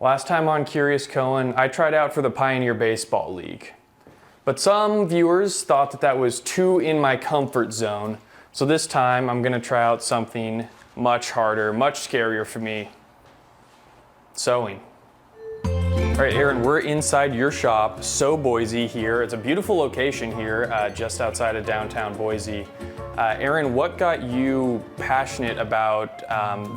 Last time on Curious Cowan, I tried out for the Pioneer Baseball League. But some viewers thought that that was too in my comfort zone. So this time I'm gonna try out something much harder, much scarier for me. Sewing. All right, Aaron, we're inside your shop, Sew Boise here. It's a beautiful location here, just outside of downtown Boise. Aaron, what got you passionate about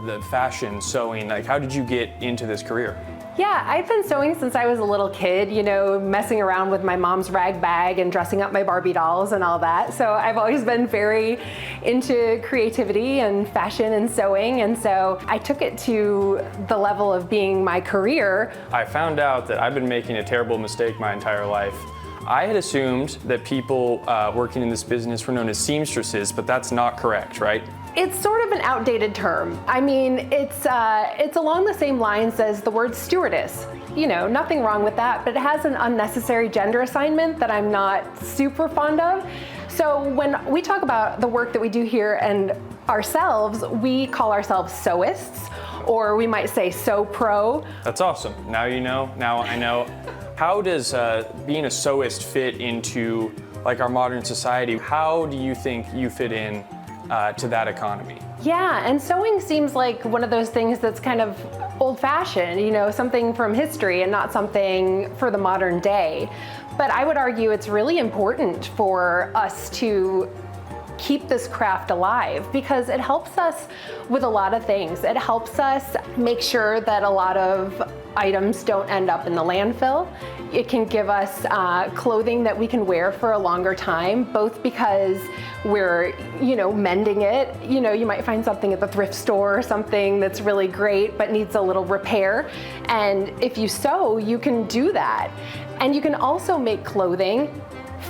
the fashion sewing? Like, how did you get into this career? Yeah, I've been sewing since I was a little kid, you know, messing around with my mom's rag bag and dressing up my Barbie dolls and all that. So I've always been very into creativity and fashion and sewing. And so I took it to the level of being my career. I found out that I've been making a terrible mistake my entire life. I had assumed that people working in this business were known as seamstresses, but that's not correct, right? It's sort of an outdated term. I mean, it's along the same lines as the word stewardess. You know, nothing wrong with that, but it has an unnecessary gender assignment that I'm not super fond of. So when we talk about the work that we do here and ourselves, we call ourselves sewists, or we might say sew pro. That's awesome. Now you know, now I know. How does being a sewist fit into like our modern society? How do you think you fit in to that economy? Yeah, and sewing seems like one of those things that's kind of old-fashioned, you know, something from history and not something for the modern day. But I would argue it's really important for us to keep this craft alive because it helps us with a lot of things. It helps us make sure that a lot of items don't end up in the landfill. It can give us clothing that we can wear for a longer time, both because we're, you know, mending it. You know, you might find something at the thrift store or something that's really great but needs a little repair. And if you sew, you can do that. And you can also make clothing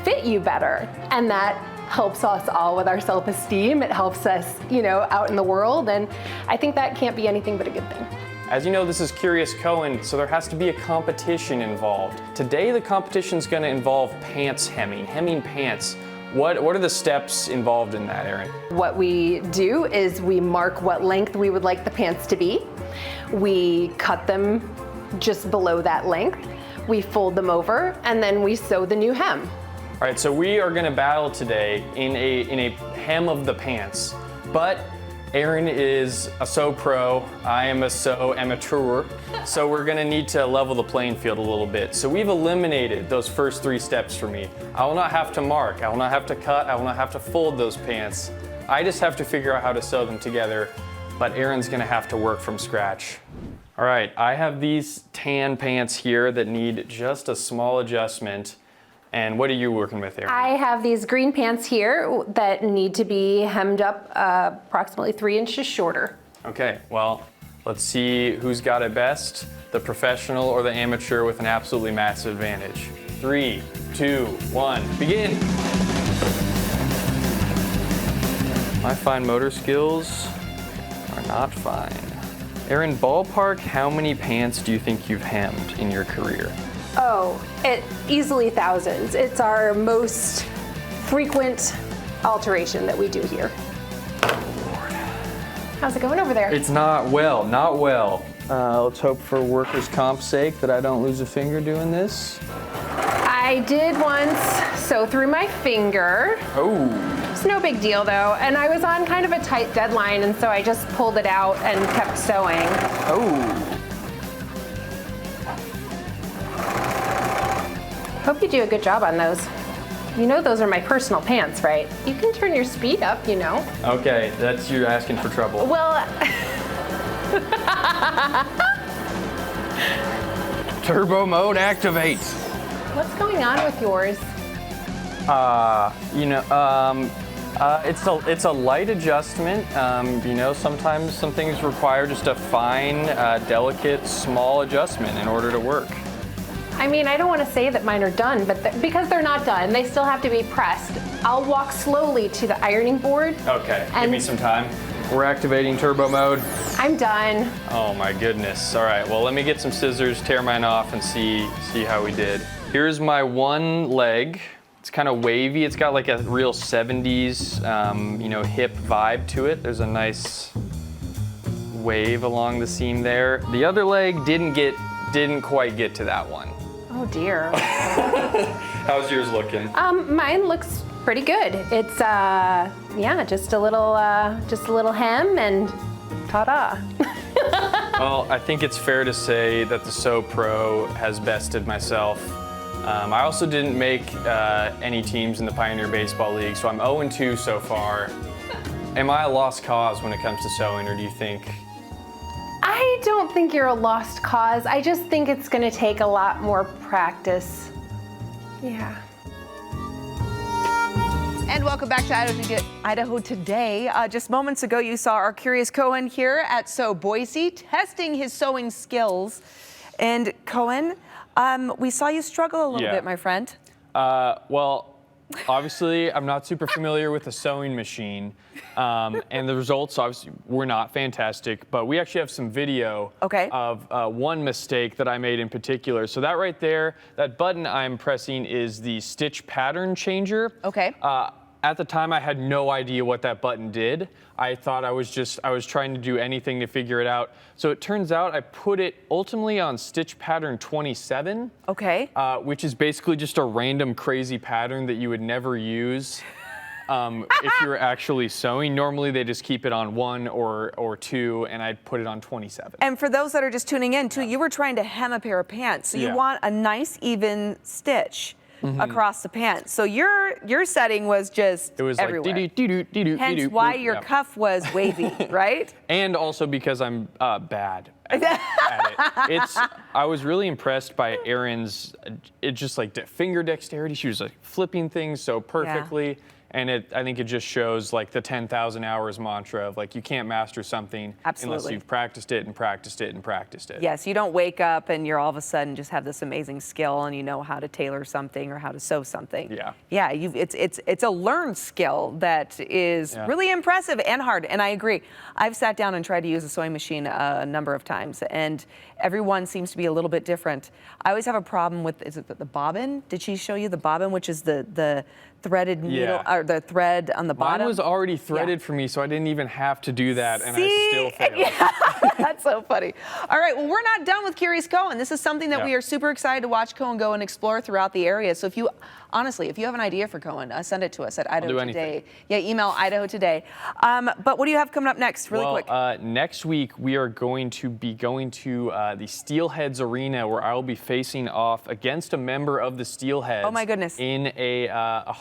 fit you better. And that helps us all with our self-esteem. It helps us, you know, out in the world. And I think that can't be anything but a good thing. As you know, this is Curious Cowan, so there has to be a competition involved. Today, the competition's gonna involve pants hemming pants. What are the steps involved in that, Aaron? What we do is we mark what length we would like the pants to be. We cut them just below that length. We fold them over, and then we sew the new hem. All right, so we are gonna battle today in a hem of the pants, but Aaron is a sew pro, I am a sew amateur, so we're gonna need to level the playing field a little bit. So we've eliminated those first three steps for me. I will not have to mark, I will not have to cut, I will not have to fold those pants. I just have to figure out how to sew them together, but Aaron's gonna have to work from scratch. All right, I have these tan pants here that need just a small adjustment. And what are you working with, Aaron? I have these green pants here that need to be hemmed up approximately 3 inches shorter. Okay, well, let's see who's got it best, the professional or the amateur with an absolutely massive advantage. 3, 2, 1, begin. My fine motor skills are not fine. Aaron, ballpark, how many pants do you think you've hemmed in your career? Oh, easily thousands. It's our most frequent alteration that we do here. Lord. How's it going over there? It's not well, not well. Let's hope for workers' comp's sake that I don't lose a finger doing this. I did once sew through my finger. Oh. It's no big deal though, and I was on kind of a tight deadline, and so I just pulled it out and kept sewing. Oh. Hope you do a good job on those. You know those are my personal pants, right? You can turn your speed up, you know. Okay, that's you asking for trouble. Well, Turbo mode activate. what's going on with yours? It's a light adjustment. You know, sometimes some things require just a fine, delicate, small adjustment in order to work. I mean, I don't want to say that mine are done, but because they're not done, they still have to be pressed. I'll walk slowly to the ironing board. Okay, give me some time. We're activating turbo mode. I'm done. Oh my goodness. All right, well, let me get some scissors, tear mine off, and see how we did. Here's my one leg. It's kind of wavy. It's got like a real 70s, hip vibe to it. There's a nice wave along the seam there. The other leg didn't get didn't quite get to that one. Oh dear. How's yours looking? Mine looks pretty good. It's yeah, just a little hem and ta-da. Well, I think it's fair to say that the So Pro has bested myself. I also didn't make any teams in the Pioneer Baseball League, so I'm 0-2 so far. Am I a lost cause when it comes to sewing, or do you think? I don't think you're a lost cause. I just think it's gonna take a lot more practice. Yeah. And welcome back to Idaho Today. Just moments ago, you saw our curious Cowan here at Sew Boise testing his sewing skills. And Cowan, we saw you struggle a little bit, my friend. Well, obviously, I'm not super familiar with the sewing machine, and the results obviously were not fantastic, but we actually have some video of one mistake that I made in particular. So that right there, that button I'm pressing is the stitch pattern changer. Okay. At the time, I had no idea what that button did. I thought I was trying to do anything to figure it out. So it turns out I put it ultimately on stitch pattern 27. Okay. Which is basically just a random crazy pattern that you would never use if you're actually sewing. Normally they just keep it on 1 or 2, and I'd put it on 27. And for those that are just tuning in too, you were trying to hem a pair of pants. So you want a nice even stitch across the pants. So your setting was just everywhere. Like Hence why your cuff was wavy, right? And also because I'm bad at it. I was really impressed by Erin's finger dexterity. She was like flipping things so perfectly. And I think it just shows like the 10,000 hours mantra of like you can't master something unless you've practiced it and practiced it and practiced it. Yes, you don't wake up and you're all of a sudden just have this amazing skill and you know how to tailor something or how to sew something. Yeah. Yeah, it's a learned skill that is really impressive and hard. And I agree. I've sat down and tried to use a sewing machine a number of times, and everyone seems to be a little bit different. I always have a problem with, is it the bobbin? Did she show you the bobbin, which is the threaded needle, or the thread on the bottom? Mine was already threaded for me, so I didn't even have to do that, and I still failed. Yeah, that's so funny. All right, well, we're not done with Curious Cowan. This is something that we are super excited to watch Cowan go and explore throughout the area. So if you, honestly, if you have an idea for Cowan, send it to us at Idaho Today. Yeah, email Idaho Today. But what do you have coming up next, really quick? Next week, we are going to be going to the Steelheads Arena, where I will be facing off against a member of the Steelheads. Oh, my goodness. In a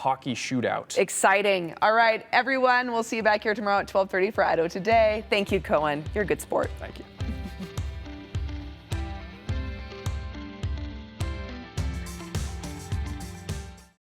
hockey shootout. Exciting. All right, everyone, we'll see you back here tomorrow at 12:30 for Idaho Today. Thank you, Cowan. You're a good sport. Thank you.